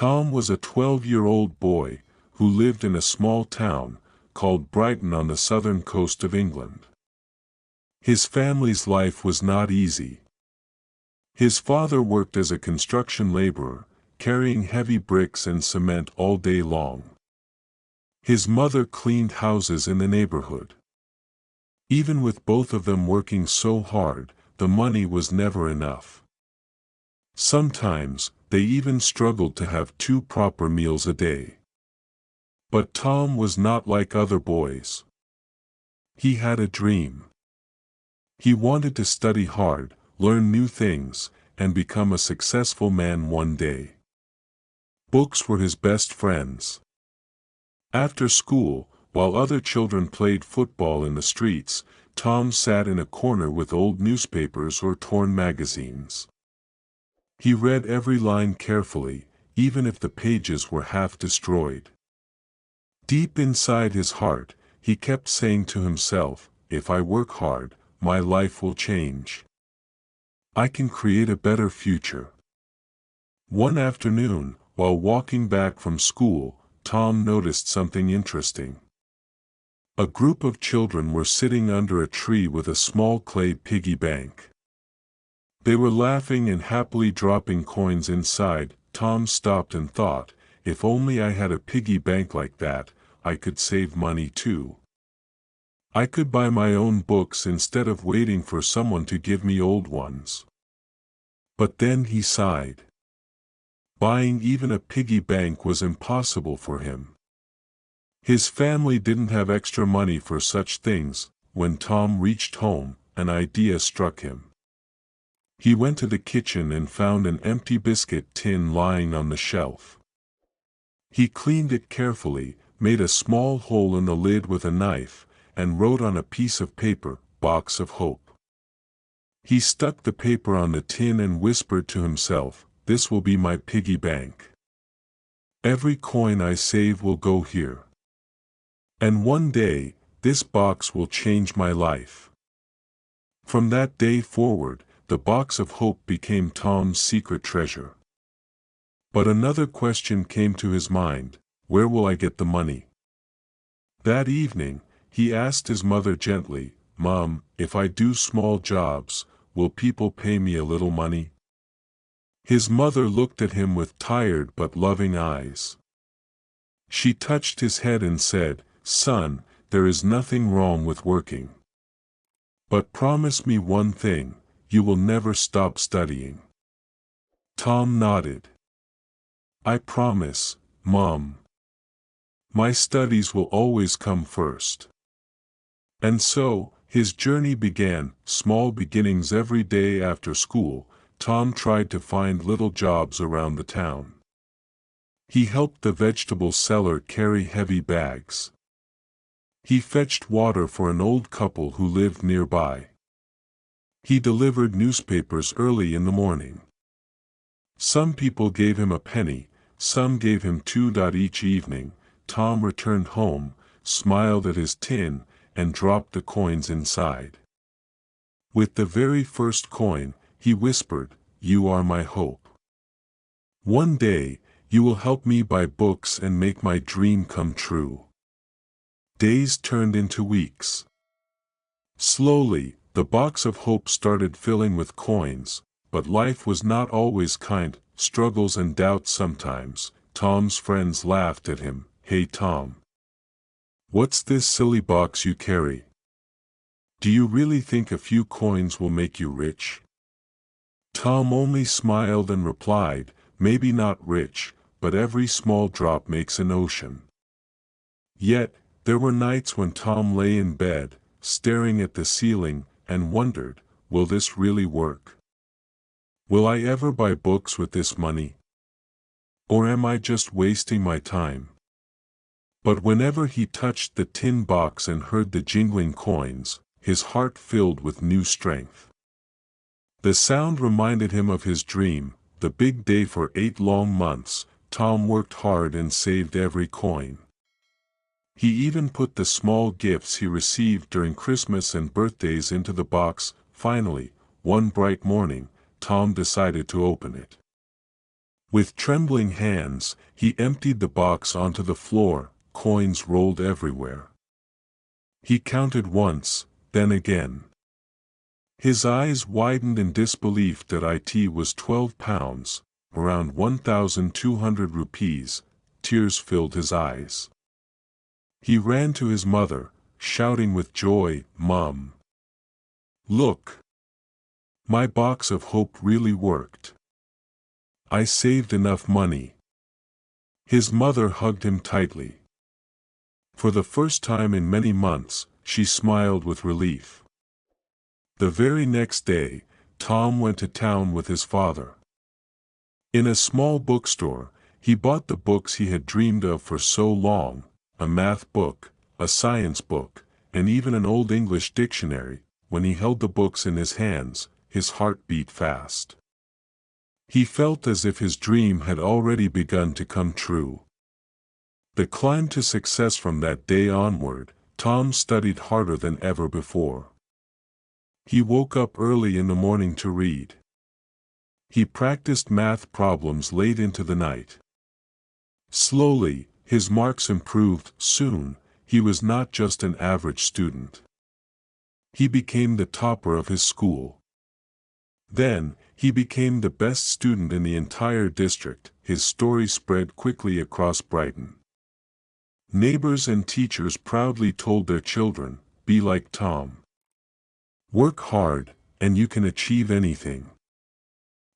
Tom was a 12-year-old boy who lived in a small town called Brighton on the southern coast of England. His family's life was not easy. His father worked as a construction laborer, carrying heavy bricks and cement all day long. His mother cleaned houses in the neighborhood. Even with both of them working so hard, the money was never enough. Sometimes, they even struggled to have 2 proper meals a day. But Tom was not like other boys. He had a dream. He wanted to study hard, learn new things, and become a successful man one day. Books were his best friends. After school, while other children played football in the streets, Tom sat in a corner with old newspapers or torn magazines. He read every line carefully, even if the pages were half destroyed. Deep inside his heart, he kept saying to himself, "If I work hard, my life will change. I can create a better future." One afternoon, while walking back from school, Tom noticed something interesting. A group of children were sitting under a tree with a small clay piggy bank. They were laughing and happily dropping coins inside. Tom stopped and thought, if only I had a piggy bank like that, I could save money too. I could buy my own books instead of waiting for someone to give me old ones. But then he sighed. Buying even a piggy bank was impossible for him. His family didn't have extra money for such things. When Tom reached home, an idea struck him. He went to the kitchen and found an empty biscuit tin lying on the shelf. He cleaned it carefully, made a small hole in the lid with a knife, and wrote on a piece of paper, "Box of Hope." He stuck the paper on the tin and whispered to himself, "This will be my piggy bank. Every coin I save will go here. And one day, this box will change my life." From that day forward, the box of hope became Tom's secret treasure. But another question came to his mind: where will I get the money? That evening, he asked his mother gently, "Mom, if I do small jobs, will people pay me a little money?" His mother looked at him with tired but loving eyes. She touched his head and said, "Son, there is nothing wrong with working. But promise me one thing, you will never stop studying." Tom nodded. "I promise, Mom. My studies will always come first." And so, his journey began. Small beginnings. Every day after school, Tom tried to find little jobs around the town. He helped the vegetable seller carry heavy bags. He fetched water for an old couple who lived nearby. He delivered newspapers early in the morning. Some people gave him a penny, some gave him 2. Each evening, Tom returned home, smiled at his tin, and dropped the coins inside. With the very first coin, he whispered, "You are my hope. One day, you will help me buy books and make my dream come true." Days turned into weeks. Slowly, the box of hope started filling with coins, but life was not always kind. Struggles and doubts sometimes. Tom's friends laughed at him. "Hey Tom, what's this silly box you carry? Do you really think a few coins will make you rich?" Tom only smiled and replied, "Maybe not rich, but every small drop makes an ocean." Yet, there were nights when Tom lay in bed, staring at the ceiling, and wondered, will this really work? Will I ever buy books with this money? Or am I just wasting my time? But whenever he touched the tin box and heard the jingling coins, his heart filled with new strength. The sound reminded him of his dream, the big day. For 8 long months, Tom worked hard and saved every coin. He even put the small gifts he received during Christmas and birthdays into the box. Finally, one bright morning, Tom decided to open it. With trembling hands, he emptied the box onto the floor, coins rolled everywhere. He counted once, then again. His eyes widened in disbelief that it was £12, around 1,200 rupees. Tears filled his eyes. He ran to his mother, shouting with joy, "Mom! Look! My box of hope really worked. I saved enough money." His mother hugged him tightly. For the first time in many months, she smiled with relief. The very next day, Tom went to town with his father. In a small bookstore, he bought the books he had dreamed of for so long, a math book, a science book, and even an old English dictionary. When he held the books in his hands, his heart beat fast. He felt as if his dream had already begun to come true. The climb to success from that day onward, Tom studied harder than ever before. He woke up early in the morning to read. He practiced math problems late into the night. Slowly, his marks improved. Soon, he was not just an average student. He became the topper of his school. Then, he became the best student in the entire district. His story spread quickly across Brighton. Neighbors and teachers proudly told their children, "Be like Tom. Work hard, and you can achieve anything."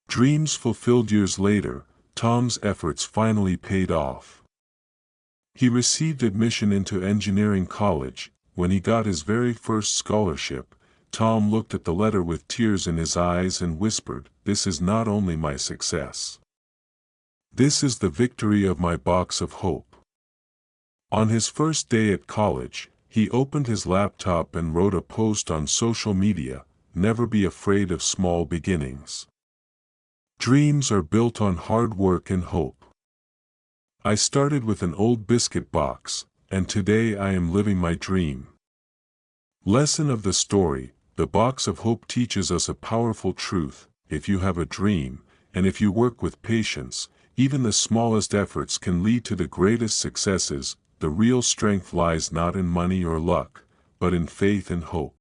Dreams fulfilled. Years later, Tom's efforts finally paid off. He received admission into engineering college. When he got his very first scholarship, Tom looked at the letter with tears in his eyes and whispered, "This is not only my success. This is the victory of my box of hope." On his first day at college, he opened his laptop and wrote a post on social media, "Never be afraid of small beginnings. Dreams are built on hard work and hope. I started with an old biscuit box, and today I am living my dream." Lesson of the story: the box of hope teaches us a powerful truth. If you have a dream, and if you work with patience, even the smallest efforts can lead to the greatest successes. The real strength lies not in money or luck, but in faith and hope.